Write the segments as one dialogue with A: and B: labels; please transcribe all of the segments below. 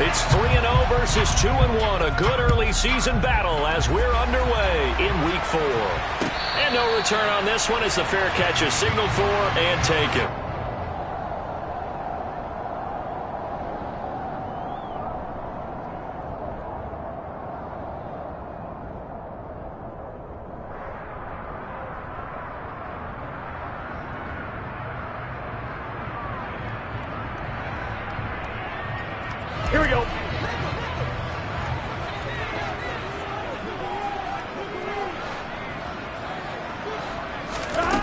A: It's 3-0 versus 2-1. A good early season battle as we're underway in Week 4. And no return on this one as the fair catch is signaled for and taken.
B: Here we go.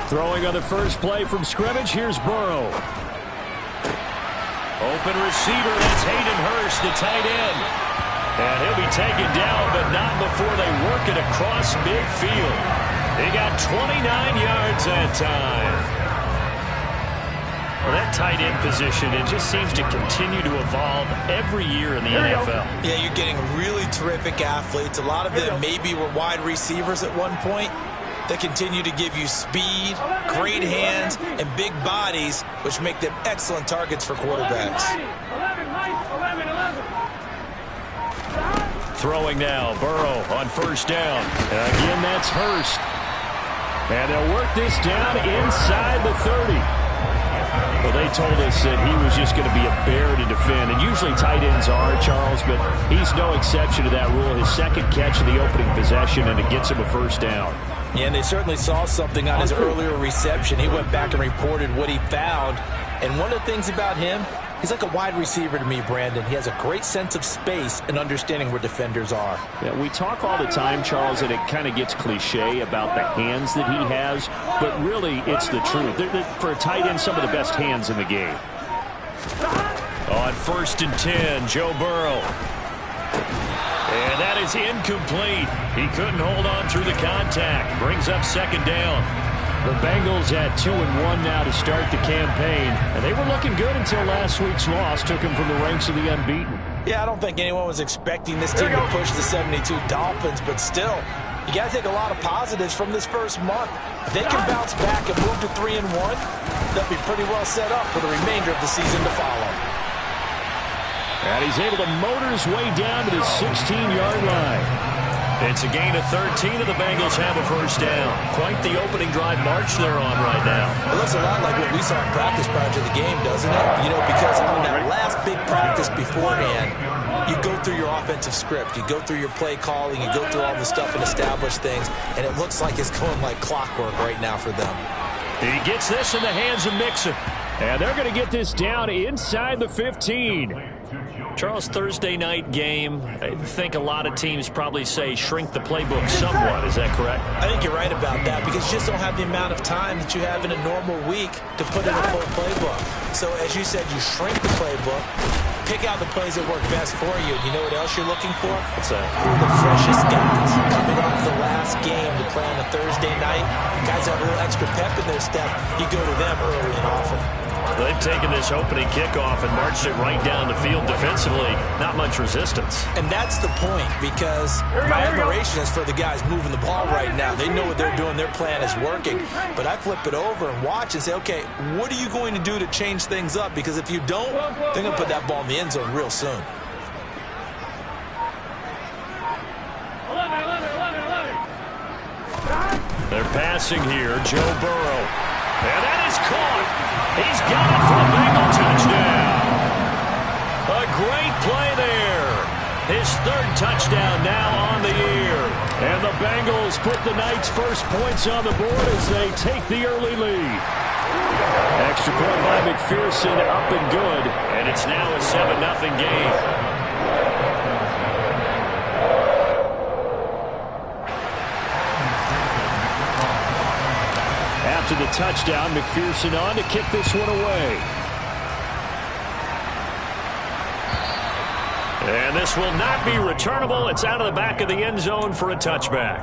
A: Throwing on the first play from scrimmage, here's Burrow. Open receiver, that's Hayden Hurst, the tight end. And he'll be taken down, but not before they work it across midfield. They got 29 yards that time. Well, that tight end position, it just seems to continue to evolve every year in the NFL.
C: Yeah, you're getting really terrific athletes. A lot of them maybe were wide receivers at one point. They continue to give you speed, great hands, and big bodies, which make them excellent targets for quarterbacks.
A: Throwing now, Burrow on first down. And again, that's Hurst. And they'll work this down inside the 30. Well, they told us that he was just going to be a bear to defend, and usually tight ends are, Charles, but he's no exception to that rule. His second catch of the opening possession, and it gets him a first down.
C: Yeah, and they certainly saw something on his earlier reception. He went back and reported what he found, and one of the things about him, he's like a wide receiver to me, Brandon. He has a great sense of space and understanding where defenders are.
A: Yeah, we talk all the time, Charles, and it kind of gets cliche about the hands that he has, but really it's the truth. For a tight end, some of the best hands in the game. On 1st and 10, Joe Burrow. And that is incomplete. He couldn't hold on through the contact. Brings up second down. The Bengals at 2-1 now to start the campaign. And they were looking good until last week's loss took them from the ranks of the unbeaten.
C: Yeah, I don't think anyone was expecting this team to push the 72 Dolphins, but still, you got to take a lot of positives from this first month. If they can bounce back and move to 3-1, they'll be pretty well set up for the remainder of the season to follow.
A: And he's able to motor his way down to the 16-yard line. It's a gain of 13, and the Bengals have a first down. Quite the opening drive march they're on right now.
C: It looks a lot like what we saw in practice prior to the game, doesn't it? You know, because on that last big practice beforehand, you go through your offensive script. You go through your play calling. You go through all the stuff and establish things, and it looks like it's going like clockwork right now for them.
A: He gets this in the hands of Mixon. And they're going to get this down inside the 15. Charles, Thursday night game, I think a lot of teams probably say shrink the playbook somewhat. Is that correct?
C: I think you're right about that because you just don't have the amount of time that you have in a normal week to put in a full playbook. So as you said, you shrink the playbook, pick out the plays that work best for you. You know what else you're looking for?
A: What's that?
C: The freshest guys coming off the last game to play on a Thursday night. Guys have a little extra pep in their step. You go to them early and often.
A: They've taken this opening kickoff and marched it right down the field defensively. Not much resistance.
C: And that's the point, because my admiration is for the guys moving the ball right now. They know what they're doing. Their plan is working. But I flip it over and watch and say, okay, what are you going to do to change things up? Because if you don't, they're going to put that ball in the end zone real soon.
A: They're passing here. Joe Burrow. And that is caught. He's got it for a Bengal touchdown. A great play there. His third touchdown now on the year. And the Bengals put the Knights' first points on the board as they take the early lead. Extra point by McPherson, up and good. And it's now a 7-0 game. After the touchdown, McPherson on to kick this one away. And this will not be returnable. It's out of the back of the end zone for a touchback.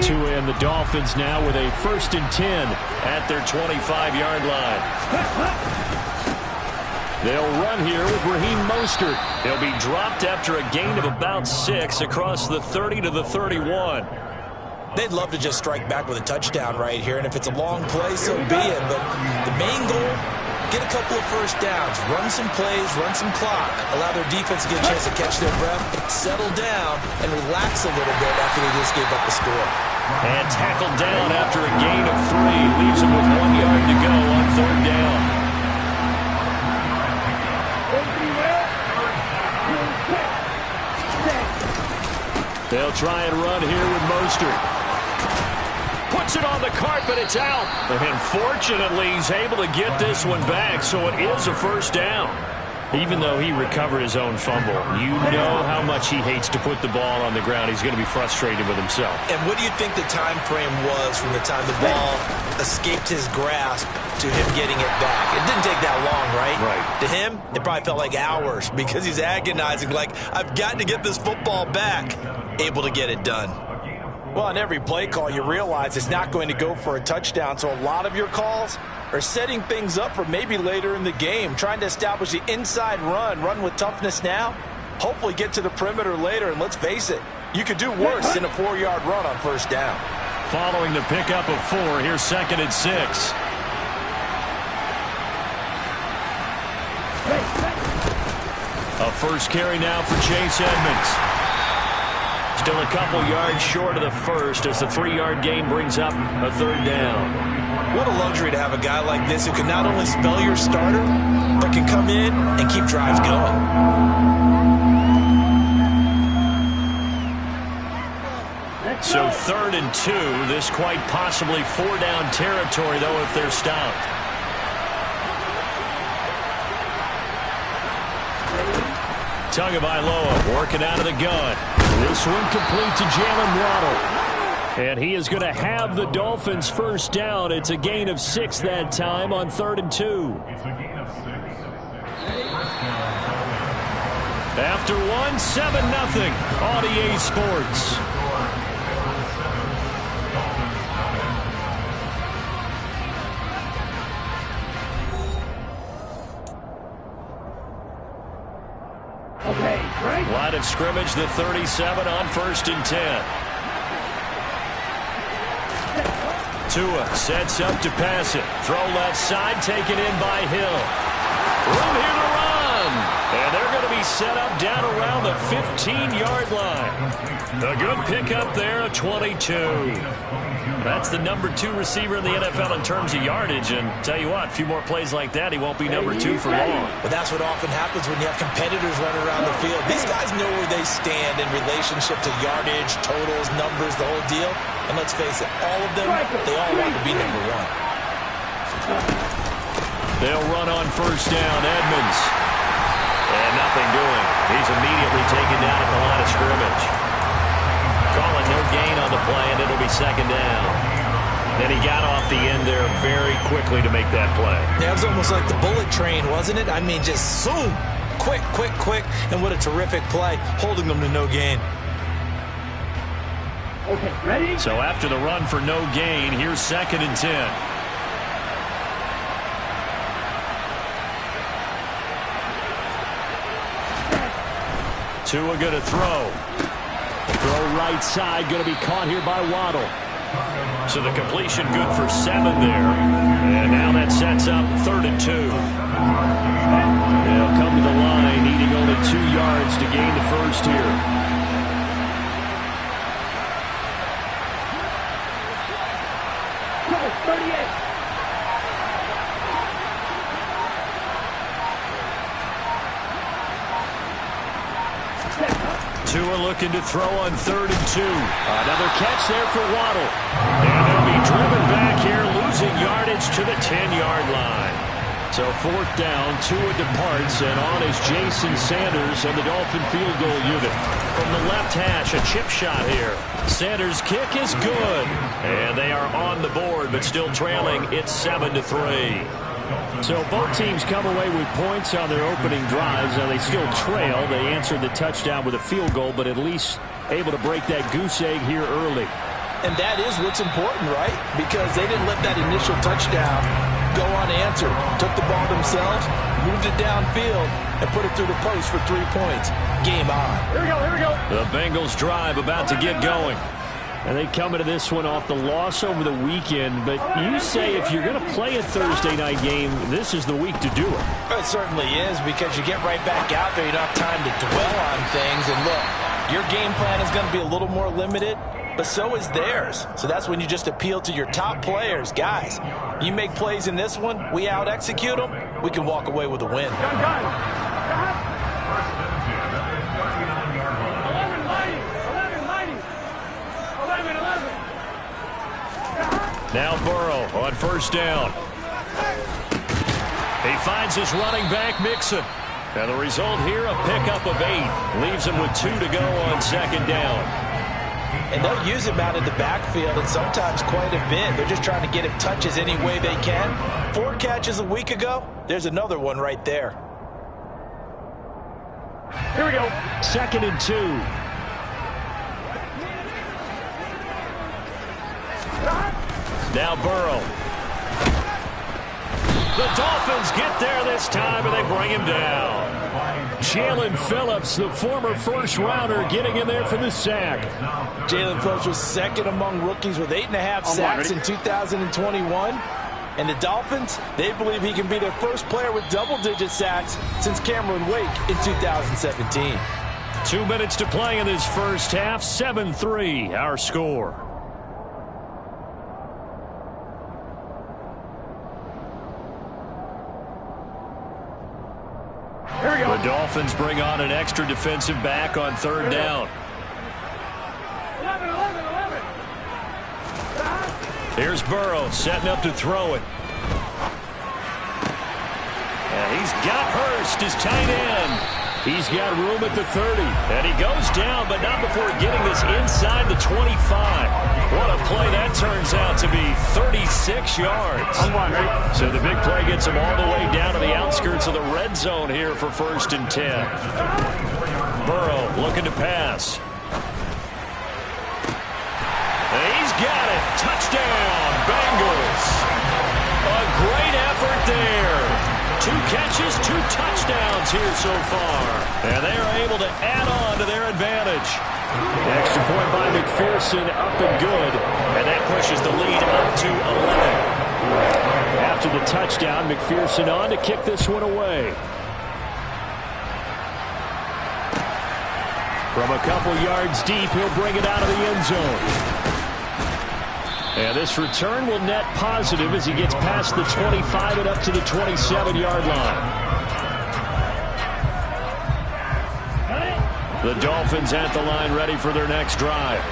A: To end the Dolphins now with a 1st and 10 at their 25-yard line. They'll run here with Raheem Mostert. He'll be dropped after a gain of about 6 across the 30 to the 31.
C: They'd love to just strike back with a touchdown right here, and if it's a long play, so be it. But the main goal, get a couple of first downs, run some plays, run some clock, allow their defense to get a chance to catch their breath, settle down, and relax a little bit after they just gave up the score.
A: And tackled down after a gain of 3. Leaves him with 1 yard to go on 3rd down. They'll try and run here with Mostert. Puts it on the carpet, it's out. And fortunately, he's able to get this one back, so it is a 1st down. Even though he recovered his own fumble, you know how much he hates to put the ball on the ground. He's going to be frustrated with himself.
C: And what do you think the time frame was from the time the ball escaped his grasp to him getting it back? It didn't take that long, right?
A: Right.
C: To him, it probably felt like hours because he's agonizing, like, I've got to get this football back. Able to get it done.
B: Well, on every play call, you realize it's not going to go for a touchdown, so a lot of your calls are setting things up for maybe later in the game, trying to establish the inside run with toughness now, hopefully get to the perimeter later, and let's face it, you could do worse than a 4-yard run on 1st down.
A: Following the pickup of 4, here's 2nd and 6. A first carry now for Chase Edmonds. Still a couple yards short of the first as the 3-yard gain brings up a 3rd down.
C: What a luxury to have a guy like this who can not only spell your starter, but can come in and keep drives going.
A: So 3rd and 2. This quite possibly 4-down territory, though, if they're stopped. Tagovailoa working out of the gun. This one complete to Jalen Waddle. And he is going to have the Dolphins' 1st down. It's a gain of 6 that time on 3rd and 2. After 1, 7-0 on EA Sports. Line of scrimmage, the 37 on 1st and 10. Tua sets up to pass it. Throw left side, taken in by Hill. Room here to run. And they're going to be set up down around the 15-yard line. A good pickup there, a 22. That's the number 2 receiver in the NFL in terms of yardage. And tell you what, a few more plays like that, he won't be number 2 for long.
C: But that's what often happens when you have competitors running around the field. These guys know where they stand in relationship to yardage, totals, numbers, the whole deal. And let's face it, all of them, they all want to be number 1.
A: They'll run on 1st down, Edmonds. And nothing doing. He's immediately taken down at the line of scrimmage. Calling no gain on the play, and it'll be 2nd down. Then he got off the end there very quickly to make that play.
C: Yeah, it was almost like the bullet train, wasn't it? I mean, just zoom. Quick, quick, quick. And what a terrific play, holding them to no gain.
B: Okay, ready?
A: So after the run for no gain, here's 2nd and 10. Tua going to throw. Throw right side, going to be caught here by Waddle. So the completion good for 7 there. And now that sets up 3rd and 2. They'll come to the line, needing only 2 yards to gain the first here. Tua looking to throw on 3rd and 2. Another catch there for Waddle. And they'll be driven back here, losing yardage to the 10-yard line. So 4th down, Tua departs, and on is Jason Sanders and the Dolphin field goal unit. From the left hash, a chip shot here. Sanders' kick is good. And they are on the board, but still trailing. It's 7-3. So both teams come away with points on their opening drives. Now they still trail. They answered the touchdown with a field goal, but at least able to break that goose egg here early.
B: And that is what's important, right? Because they didn't let that initial touchdown go unanswered. Took the ball themselves, moved it downfield, and put it through the post for 3 points. Game on. Here we go, here we go.
A: The Bengals drive about to get going. And they come into this one off the loss over the weekend, but you say if you're going to play a Thursday night game, this is the week to do it.
B: It certainly is, because you get right back out there. You don't have time to dwell on things. And look, your game plan is going to be a little more limited, but so is theirs. So that's when you just appeal to your top players. Guys, you make plays in this one, we out-execute them, we can walk away with a win.
A: Now Burrow on first down. He finds his running back, Mixon. And the result here, a pickup of 8. Leaves him with 2 to go on second down.
B: And they'll use him out in the backfield, and sometimes quite a bit. They're just trying to get him touches any way they can. 4 catches a week ago. There's another one right there.
A: Here we go. 2nd and 2. Now Burrow. The Dolphins get there this time, and they bring him down. Jalen Phillips, the former first-rounder, getting in there for the sack.
B: Jalen Phillips was second among rookies with 8.5 sacks in 2021. And the Dolphins, they believe he can be their first player with double-digit sacks since Cameron Wake in 2017.
A: 2 minutes to play in this first half. 7-3, our score. The Dolphins bring on an extra defensive back on third down. 11. Here's Burrow setting up to throw it. And he's got Hurst, his tight end. He's got room at the 30. And he goes down, but not before getting this inside the 25. What a play that turns out to be. 36 yards. So the big play gets him all the way down to the outskirts of the red zone here for 1st and 10. Burrow looking to pass. And he's got it. Touchdown, Bengals. A great effort there. 2 catches, 2 touchdowns here so far. And they are able to add on to their advantage. Extra point by McPherson, up and good. And that pushes the lead up to 11. After the touchdown, McPherson on to kick this one away. From a couple yards deep, he'll bring it out of the end zone. And this return will net positive as he gets past the 25 and up to the 27-yard line. The Dolphins at the line ready for their next drive.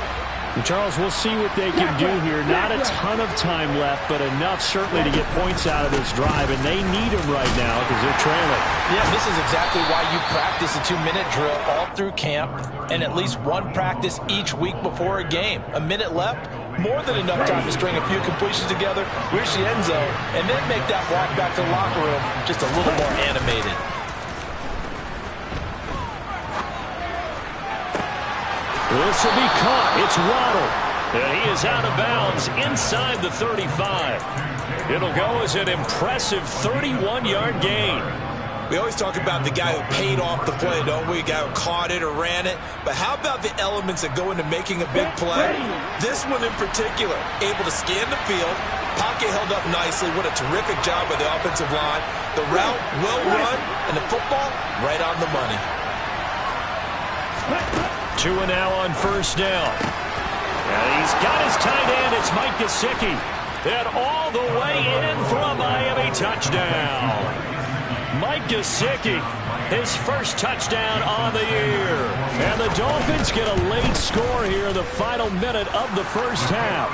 A: And Charles, we'll see what they can do here. Not a ton of time left, but enough certainly to get points out of this drive, and they need them right now because they're trailing.
B: Yeah, this is exactly why you practice a 2-minute drill all through camp and at least one practice each week before a game. A minute left, more than enough time to string a few completions together, reach the end zone, and then make that walk back to the locker room just a little more animated.
A: This will be caught. It's Waddle. And he is out of bounds inside the 35. It'll go as an impressive 31-yard gain.
C: We always talk about the guy who paid off the play, don't we? The guy who caught it or ran it. But how about the elements that go into making a big play? This one in particular, able to scan the field, pocket held up nicely. What a terrific job by the offensive line. The route well run, and the football right on the money.
A: 2 and now on first down. And he's got his tight end. It's Mike Gesicki. And all the way in for a Miami touchdown. Mike Gesicki, his first touchdown on the year. And the Dolphins get a late score here in the final minute of the first half.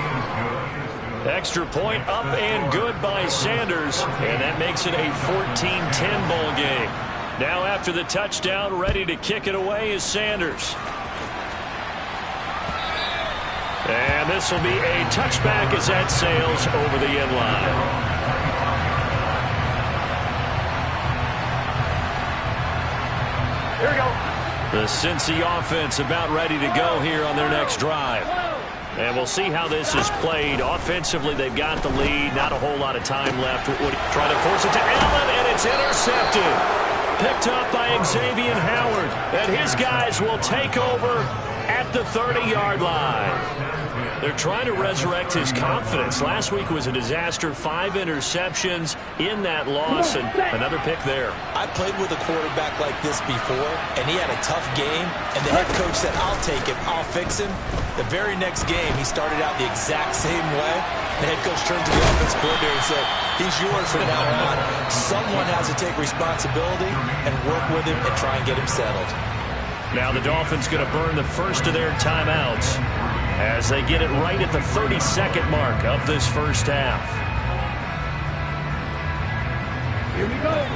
A: Extra point up and good by Sanders. And that makes it a 14-10 ball game. Now after the touchdown, ready to kick it away is Sanders. And this will be a touchback as that sails over the end line. Here we go. The Cincy offense about ready to go here on their next drive. And we'll see how this is played. Offensively, they've got the lead. Not a whole lot of time left. Try to force it to Allen, and it's intercepted. Picked up by Xavier Howard. And his guys will take over at the 30-yard line. They're trying to resurrect his confidence. Last week was a disaster. 5 interceptions in that loss, and another pick there.
C: I played with a quarterback like this before, and he had a tough game, and the head coach said, I'll take him, I'll fix him. The very next game, he started out the exact same way. The head coach turned to the offense coordinator and said, he's yours from now on. Someone has to take responsibility and work with him and try and get him settled.
A: Now the Dolphins going to burn the first of their timeouts as they get it right at the 30-second mark of this first half.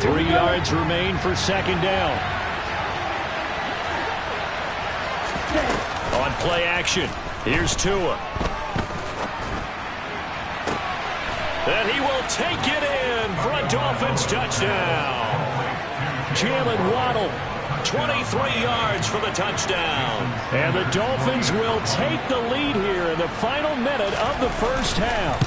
A: 3 yards remain for second down. On play action, here's Tua. And he will take it in for a Dolphins touchdown. Jalen Waddle, 23 yards for the touchdown. And the Dolphins will take the lead here in the final minute of the first half.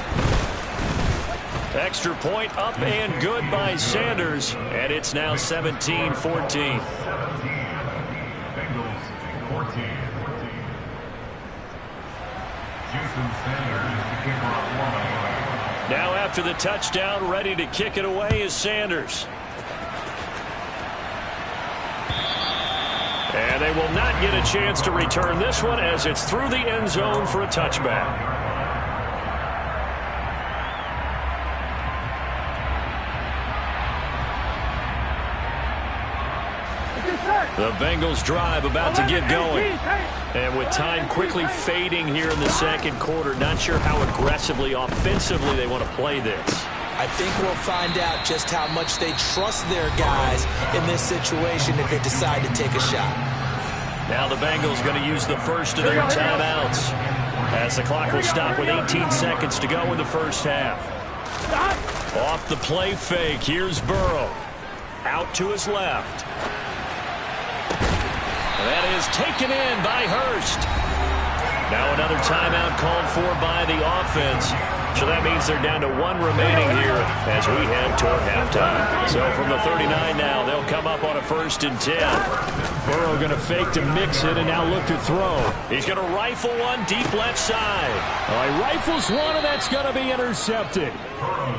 A: Extra point up and good by Sanders. And it's now 17-14. Now after the touchdown, ready to kick it away is Sanders. And they will not get a chance to return this one as it's through the end zone for a touchback. The Bengals drive about to get going. And with time quickly fading here in the second quarter, not sure how aggressively, offensively they want to play this.
C: I think we'll find out just how much they trust their guys in this situation if they decide to take a shot.
A: Now the Bengals going to use the first of their timeouts as the clock will stop with 18 seconds to go in the first half. Off the play fake, here's Burrow. Out to his left. That is taken in by Hurst. Now another timeout called for by the offense. So that means they're down to 1 remaining here as we head toward halftime. So from the 39 now, they'll come up on a 1st and 10. Burrow going to fake to mix it and now look to throw. He's going to rifle one deep left side. He rifles one, and that's going to be intercepted.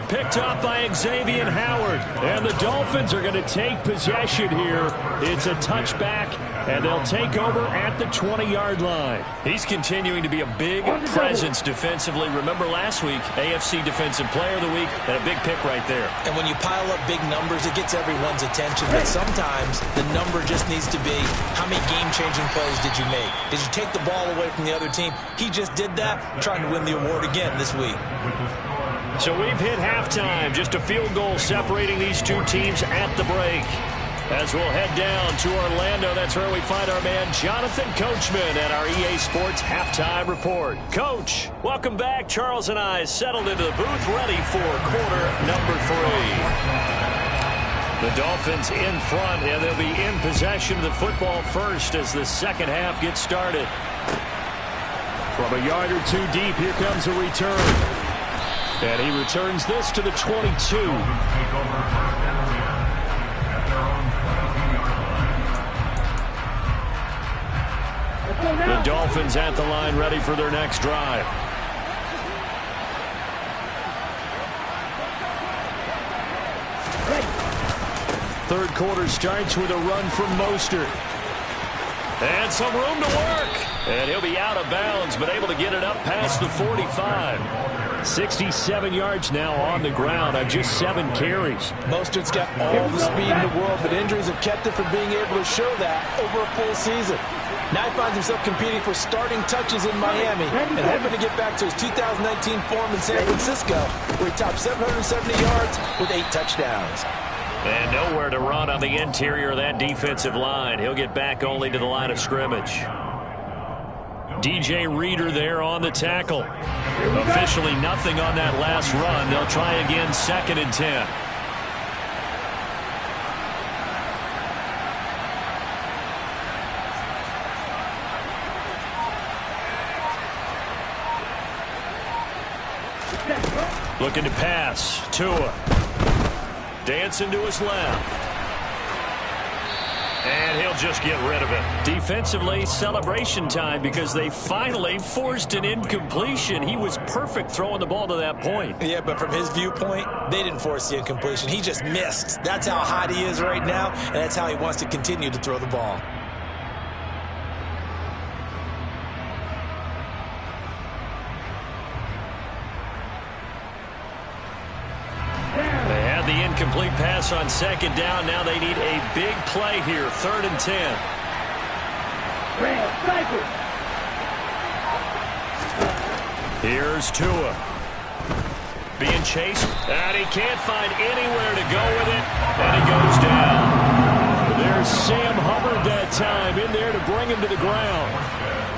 A: Picked up by Xavier Howard. And the Dolphins are going to take possession here. It's a touchback, and they'll take over at the 20-yard line. He's continuing to be a big presence defensively. Remember last week, AFC Defensive Player of the Week, and a big pick right there.
C: And when you pile up big numbers, it gets everyone's attention. But sometimes the number just needs to be, how many game-changing plays did you make? Did you take the ball away from the other team? He just did that, trying to win the award again this week.
A: So we've hit halftime. Just a field goal separating these two teams at the break. As we'll head down to Orlando, that's where we find our man Jonathan Coachman at our EA Sports Halftime Report. Coach, welcome back. Charles and I settled into the booth, ready for quarter number 3. The Dolphins in front, and they'll be in possession of the football first as the second half gets started. From a yard or two deep, here comes a return. And he returns this to the 22. The Dolphins at the line, ready for their next drive. Third quarter starts with a run from Mostert. And some room to work. And he'll be out of bounds, but able to get it up past the 45. 67 yards now on the ground on just 7 carries.
B: Mostert's got all the speed in the world, but injuries have kept him from being able to show that over a full season. Now he finds himself competing for starting touches in Miami and hoping to get back to his 2019 form in San Francisco, where he topped 770 yards with 8 touchdowns.
A: And nowhere to run on the interior of that defensive line. He'll get back only to the line of scrimmage. DJ Reader there on the tackle. Officially nothing on that last run. They'll try again, 2nd and 10. Looking to pass. Tua. Dancing to his left. And he'll just get rid of it. Defensively, celebration time because they finally forced an incompletion. He was perfect throwing the ball to that point.
C: Yeah, but from his viewpoint, they didn't force the incompletion. He just missed. That's how hot he is right now, and that's how he wants to continue to throw the ball.
A: Incomplete pass on second down. Now they need a big play here. 3rd and 10. Here's Tua. Being chased. And he can't find anywhere to go with it. And he goes down. There's Sam Hubbard that time in there to bring him to the ground.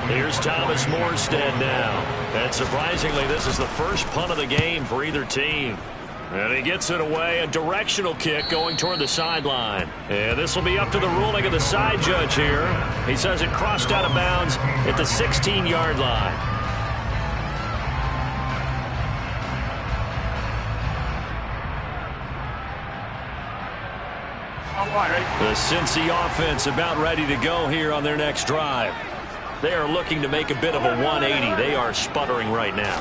A: Here's Thomas Morstead now. And surprisingly, this is the first punt of the game for either team. And he gets it away, a directional kick going toward the sideline. And this will be up to the ruling of the side judge here. He says it crossed out of bounds at the 16-yard line. The Cincy offense about ready to go here on their next drive. They are looking to make a bit of a 180. They are sputtering right now.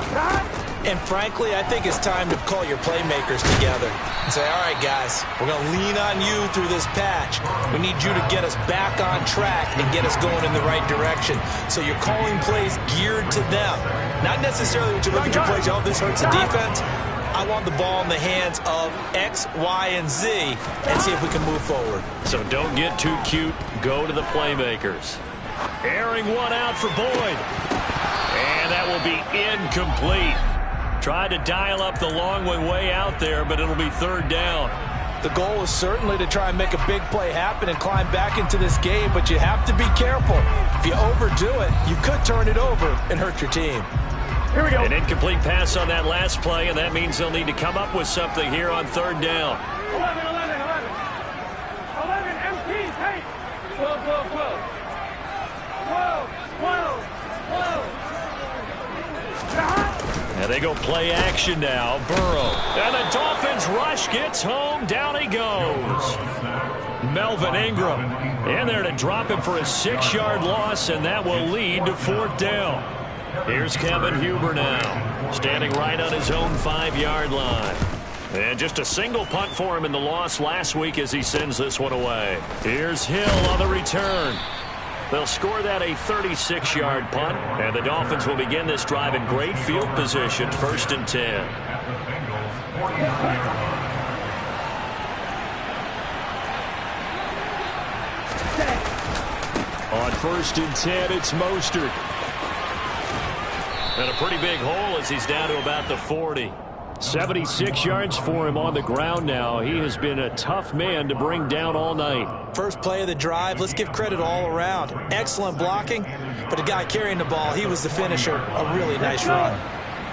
C: And frankly, I think it's time to call your playmakers together and say, all right, guys, we're going to lean on you through this patch. We need you to get us back on track and get us going in the right direction. So you're calling plays geared to them. Not necessarily when you look at your plays, oh, this hurts the defense. I want the ball in the hands of X, Y, and Z and see if we can move forward.
A: So don't get too cute. Go to the playmakers. Airing one out for Boyd. And that will be incomplete. Tried to dial up the long one way out there, but it'll be 3rd down.
B: The goal is certainly to try and make a big play happen and climb back into this game, but you have to be careful. If you overdo it, you could turn it over and hurt your team.
A: Here we go. An incomplete pass on that last play, and that means they'll need to come up with something here on 3rd down.
D: 11, empty, hey! 12.
A: And they go play action now. Burrow. And the Dolphins rush gets home. Down he goes. Melvin Ingram in there to drop him for a 6-yard loss, and that will lead to 4th down. Here's Kevin Huber now, standing right on his own 5-yard line. And just a single punt for him in the loss last week as he sends this one away. Here's Hill on the return. They'll score that a 36-yard punt, and the Dolphins will begin this drive in great field position, 1st and 10. On 1st and 10, it's Mostert. And a pretty big hole as he's down to about the 40. 76 yards for him on the ground now. He has been a tough man to bring down all night.
C: First play of the drive, let's give credit all around. Excellent blocking, but the guy carrying the ball, he was the finisher. A really nice run.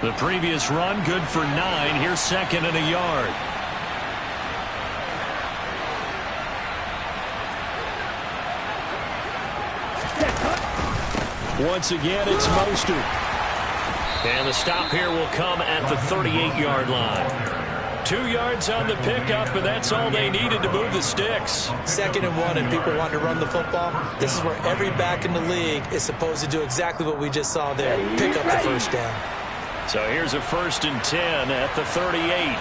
A: The previous run, good for 9. Here's 2nd and a yard. Once again, it's Mostert. And the stop here will come at the 38-yard line. 2 yards on the pickup, and that's all they needed to move the sticks.
C: 2nd and 1, and people want to run the football. This is where every back in the league is supposed to do exactly what we just saw there. Pick up the 1st down.
A: So here's a 1st and 10 at the 38.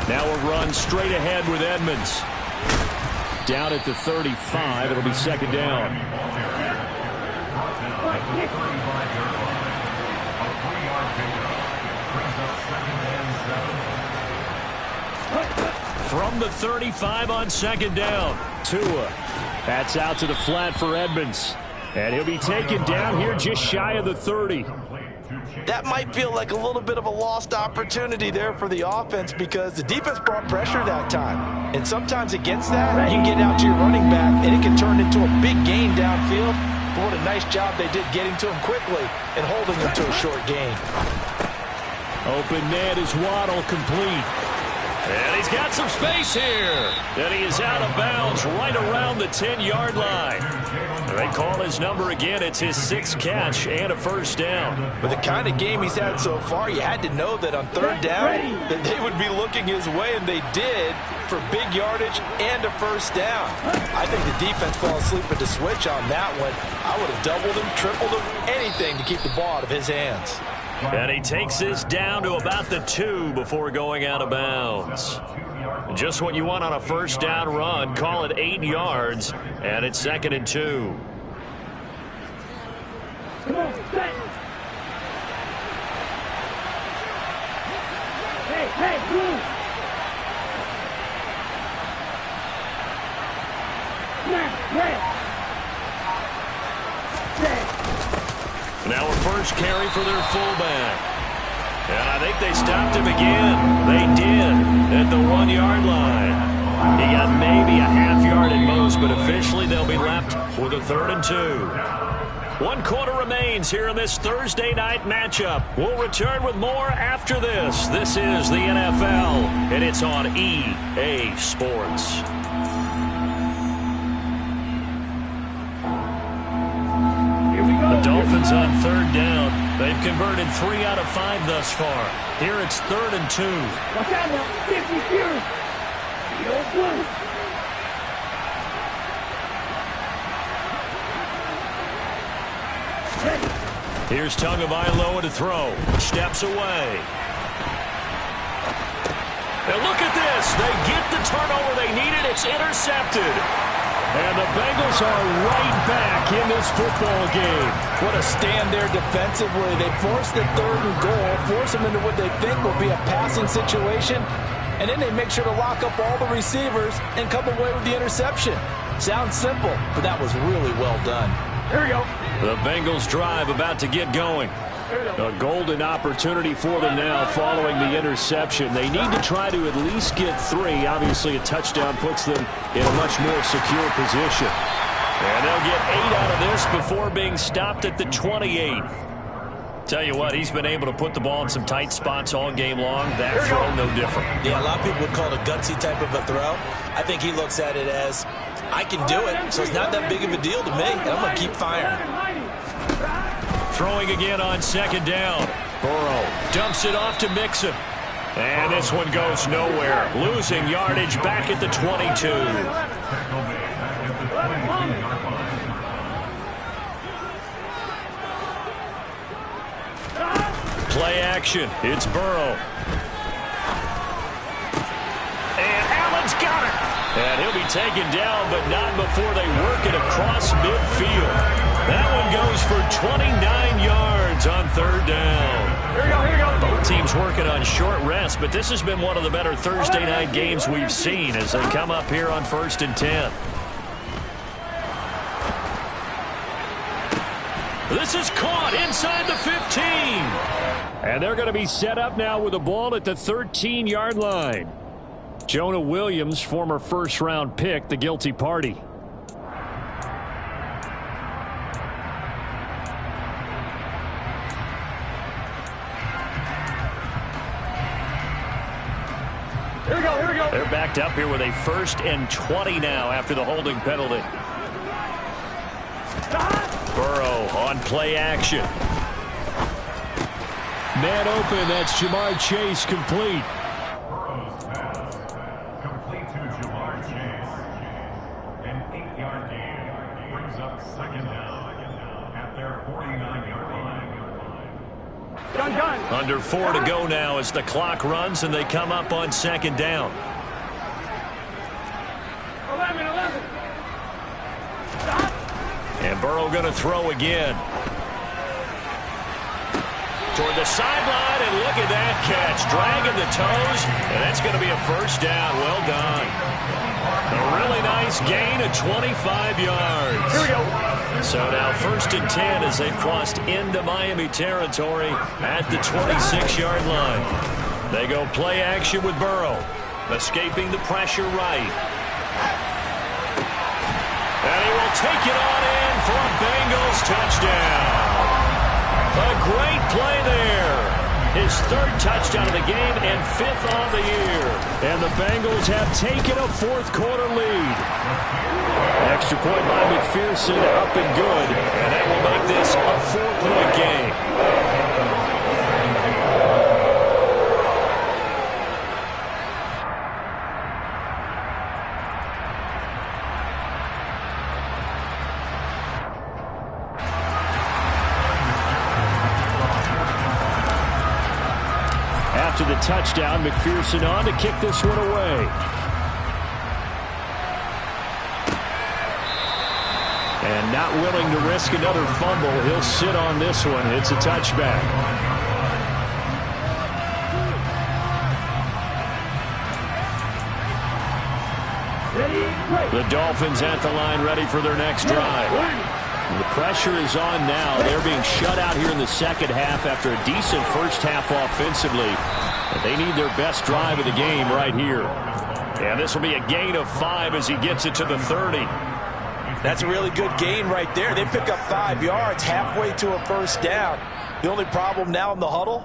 A: Now a run straight ahead with Edmonds. Down at the 35, it'll be 2nd down. From the 35 on 2nd down, Tua. That's out to the flat for Edmonds. And he'll be taken down here just shy of the 30.
B: That might feel like a little bit of a lost opportunity there for the offense because the defense brought pressure that time. And sometimes against that, you can get out to your running back, and it can turn into a big gain downfield. But what a nice job they did getting to him quickly and holding him to a short gain.
A: Open net is Waddle complete. And he's got some space here. And he is out of bounds right around the 10-yard line. They call his number again. It's his 6th catch and a first down.
B: With the kind of game he's had so far, you had to know that on 3rd down that they would be looking his way, and they did, for big yardage and a first down. I think the defense fell asleep at the switch on that one. I would have doubled him, tripled him, anything to keep the ball out of his hands.
A: And he takes this down to about the 2 before going out of bounds. Just what you want on a first down run. Call it 8 yards, and it's 2nd and 2.
D: Come on, set. Hey, move.
A: Now a first carry for their fullback. And I think they stopped him again. They did at the 1-yard line. He got maybe a half yard at most, but officially they'll be left with a 3rd and 2. 1 quarter remains here in this Thursday night matchup. We'll return with more after this. This is the NFL, and it's on EA Sports. The Dolphins on 3rd down. They've converted 3 out of 5 thus far. Here it's 3rd and 2.
D: Watch out now. 50 here.
A: Here's Tagovailoa to throw. Steps away. And look at this. They get the turnover they needed. It's intercepted. And the Bengals are right back in this football game.
B: What a stand there defensively. They force the 3rd and goal, force them into what they think will be a passing situation, and then they make sure to lock up all the receivers and come away with the interception. Sounds simple, but that was really well done.
D: Here we go.
A: The Bengals drive about to get going. A golden opportunity for them now following the interception. They need to try to at least get 3. Obviously, a touchdown puts them in a much more secure position. And they'll get 8 out of this before being stopped at the 28. Tell you what, he's been able to put the ball in some tight spots all game long. That throw, no different.
C: Yeah, a lot of people would call it a gutsy type of a throw. I think he looks at it as, I can do it, so it's not that big of a deal to me, and I'm going to keep firing.
A: Throwing again on 2nd down. Burrow dumps it off to Mixon. And this one goes nowhere. Losing yardage back at the 22. Play action. It's Burrow. And Allen's got it. And he'll be taken down, but not before they work it across midfield. That one goes for 29 yards on 3rd down.
D: Here we go.
A: Both teams working on short rest, but this has been one of the better Thursday night games we've seen as they come up here on 1st and 10. This is caught inside the 15. And they're going to be set up now with the ball at the 13-yard line. Jonah Williams, former first-round pick, the guilty party.
D: Here we go.
A: They're backed up here with a 1st and 20 now after the holding penalty. Burrow on play action. Man open, that's Jamar Chase complete.
E: Burrow's pass complete to Jamar Chase. An 8-yard gain brings up 2nd down at their 49-yard line.
D: Done.
A: Under 4 to go now as the clock runs and they come up on 2nd down.
D: 11.
A: And Burrow going to throw again. Toward the sideline, and look at that catch. Dragging the toes, and that's going to be a first down. Well done. A really nice gain of 25 yards.
D: Here we go.
A: So now 1st and 10 as they've crossed into Miami territory at the 26-yard line. They go play action with Burrow. Escaping the pressure right. And he will take it on in for a Bengals touchdown. A great play there. His third touchdown of the game and 5th on the year. And the Bengals have taken a fourth-quarter lead. Extra point by McPherson, up and good. And that will make this a 4-point game. After the touchdown, McPherson on to kick this one away. And not willing to risk another fumble, he'll sit on this one. It's a touchback. The Dolphins at the line, ready for their next drive. The pressure is on now. They're being shut out here in the second half after a decent first half offensively. And they need their best drive of the game right here. And this will be a gain of 5 as he gets it to the 30.
B: That's a really good gain right there. They pick up 5 yards halfway to a first down. The only problem now in the huddle,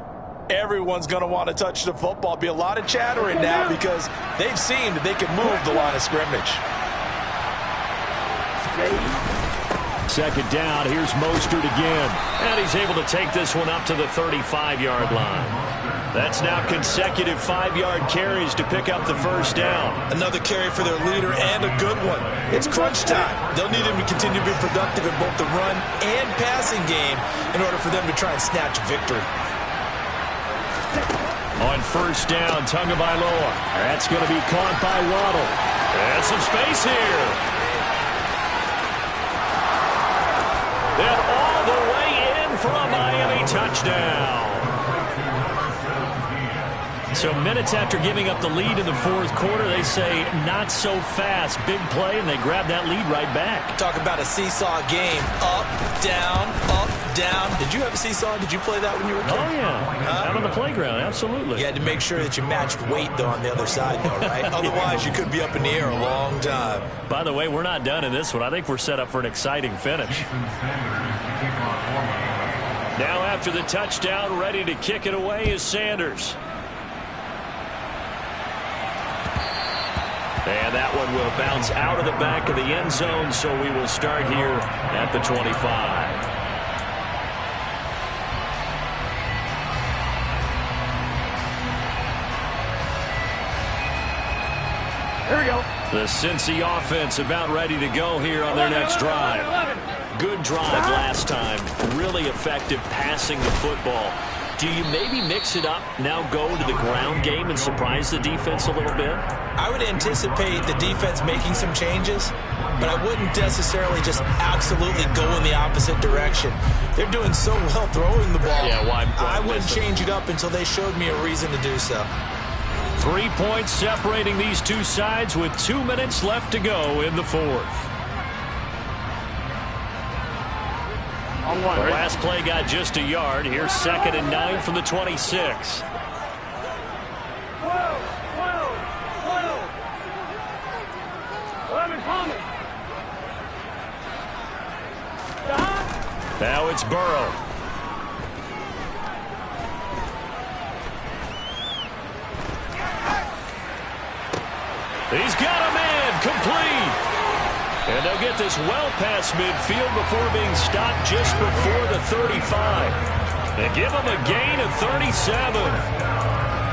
B: everyone's going to want to touch the football. Be a lot of chattering now because they've seen that they can move the line of scrimmage.
A: Second down, here's Mostert again. And he's able to take this one up to the 35-yard line. That's now consecutive 5-yard carries to pick up the first down.
C: Another carry for their leader and a good one. It's crunch time. They'll need him to continue to be productive in both the run and passing game in order for them to try and snatch victory.
A: On first down, Tagovailoa. That's going to be caught by Waddle. And some space here. And all the way in for a Miami touchdown. So minutes after giving up the lead in the fourth quarter, they say not so fast. Big play, and they grab that lead right back.
C: Talk about a seesaw game. Up, down, up, down. Did you have a seesaw? Did you play that when you were a kid?
A: Oh, yeah. Out on the playground, absolutely.
C: You had to make sure that you matched weight, though, on the other side, though, right? Otherwise, you could be up in the air a long time.
A: By the way, we're not done in this one. I think we're set up for an exciting finish. Now after the touchdown, ready to kick it away is Sanders. And that one will bounce out of the back of the end zone, so we will start here at the 25.
D: Here we go.
A: The Cincy offense about ready to go here on their next drive. Good drive last time. Really effective passing the football. Do you maybe mix it up, now go to the ground game and surprise the defense a little bit?
C: I would anticipate the defense making some changes, but I wouldn't necessarily just absolutely go in the opposite direction. They're doing so well throwing the ball.
A: Yeah, why
C: I wouldn't change it up until they showed me a reason to do so.
A: 3 points separating these two sides with 2 minutes left to go in the fourth.
D: On one,
A: The
D: right?
A: last play got just a yard. Here's 2nd and 9 from the 26. Now it's Burrow. He's got a man complete. And they'll get this well past midfield before being stopped just before the 35. They give him a gain of 37.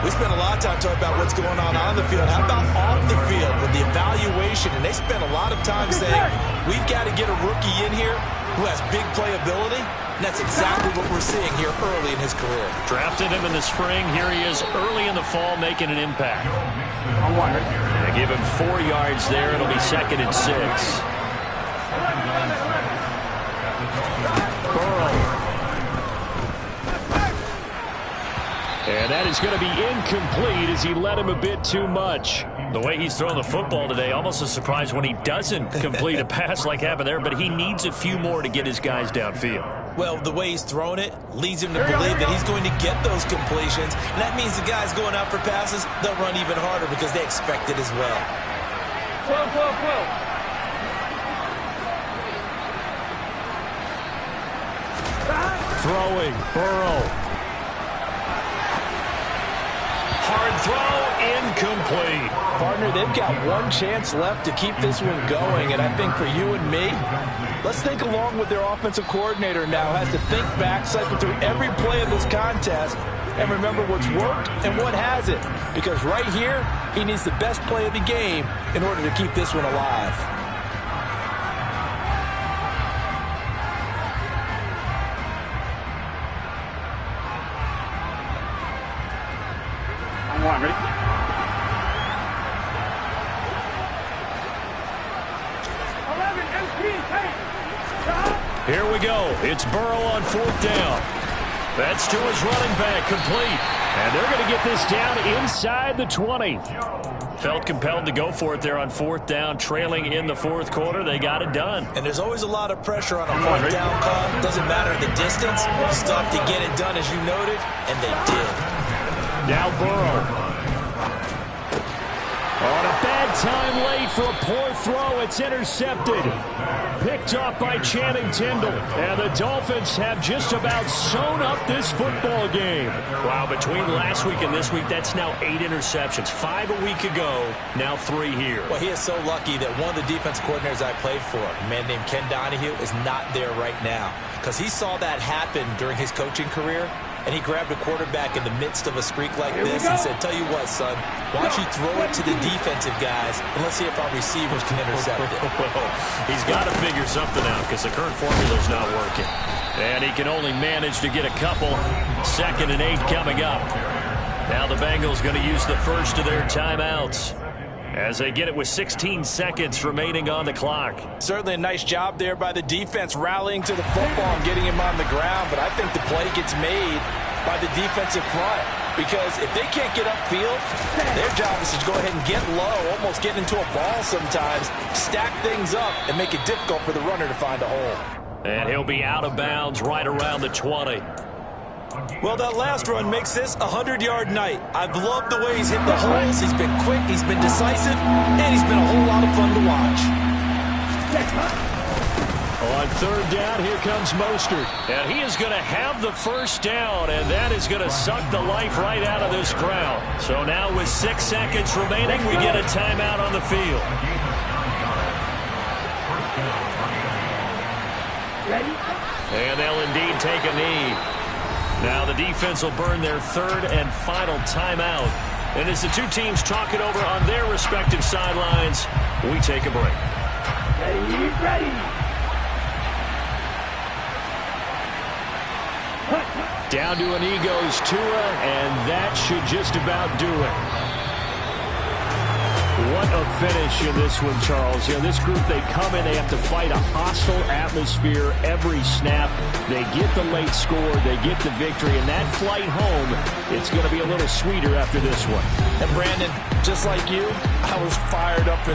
C: We spent a lot of time talking about what's going on the field. How about off the field with the evaluation? And they spent a lot of time saying, we've got to get a rookie in here who has big playability. And that's exactly what we're seeing here early in his career.
A: Drafted him in the spring. Here he is early in the fall making an impact.
D: On one, right?
A: They give him 4 yards there. It'll be 2nd and 6. Burrow. And that is going to be incomplete as he led him a bit too much. The way he's throwing the football today, almost a surprise when he doesn't complete a pass like happened there, but he needs a few more to get his guys downfield.
C: Well, the way he's thrown it leads him to believe that he's going to get those completions. And that means the guys going out for passes, they'll run even harder because they expect it as well.
D: 12, 12, 12.
A: Throwing, Burrow. 60-yard throw, incomplete.
B: Partner, they've got one chance left to keep this one going, and I think for you and me, let's think along with their offensive coordinator now, has to think back, cycle through every play of this contest, and remember what's worked and what hasn't. Because right here, he needs the best play of the game in order to keep this one alive.
D: On one, ready?
A: Here we go. It's Burrow on 4th down. That's to his running back, complete. And they're going to get this down inside the 20. Felt compelled to go for it there on 4th down, trailing in the 4th quarter. They got it done.
C: And there's always a lot of pressure on a 4th down call. Doesn't matter the distance. You still have to get it done, as you noted, and they did.
A: Now Burrow. On a bad time late for a poor throw. It's intercepted. Picked off by Channing Tindall. And the Dolphins have just about sewn up this football game. Wow, between last week and this week, that's now 8 interceptions. 5 a week ago, now 3 here.
C: Well, he is so lucky that one of the defense coordinators I played for, a man named Ken Donahue, is not there right now. Because he saw that happen during his coaching career, and he grabbed a quarterback in the midst of a streak like this and said, tell you what, son, why don't you throw it to the defensive guys, and let's see if our receivers can intercept it.
A: Well, he's got to figure something out because the current formula's not working. And he can only manage to get a couple. 2nd and 8 coming up. Now the Bengals going to use the first of their timeouts as they get it with 16 seconds remaining on the clock.
B: Certainly a nice job there by the defense rallying to the football and getting him on the ground, but I think the play gets made by the defensive front because if they can't get upfield, their job is to go ahead and get low, almost get into a ball sometimes, stack things up, and make it difficult for the runner to find a hole.
A: And he'll be out of bounds right around the 20.
C: Well, that last run makes this a 100-yard night. I've loved the way he's hit the holes. He's been quick, he's been decisive, and he's been a whole lot of fun to watch.
A: On 3rd down, here comes Mostert. And he is going to have the first down, and that is going to suck the life right out of this crowd. So now with 6 seconds remaining, we get a timeout on the field. And they'll indeed take a knee. Now the defense will burn their 3rd and final timeout. And as the two teams talk it over on their respective sidelines, we take a break.
D: Ready.
A: Down to an knee goes Tua, and that should just about do it. What a finish in this one, Charles. You know, this group, they come in, they have to fight a hostile atmosphere every snap. They get the late score, they get the victory, and that flight home, it's going to be a little sweeter after this one.
B: And Brandon, just like you, I was fired up for that.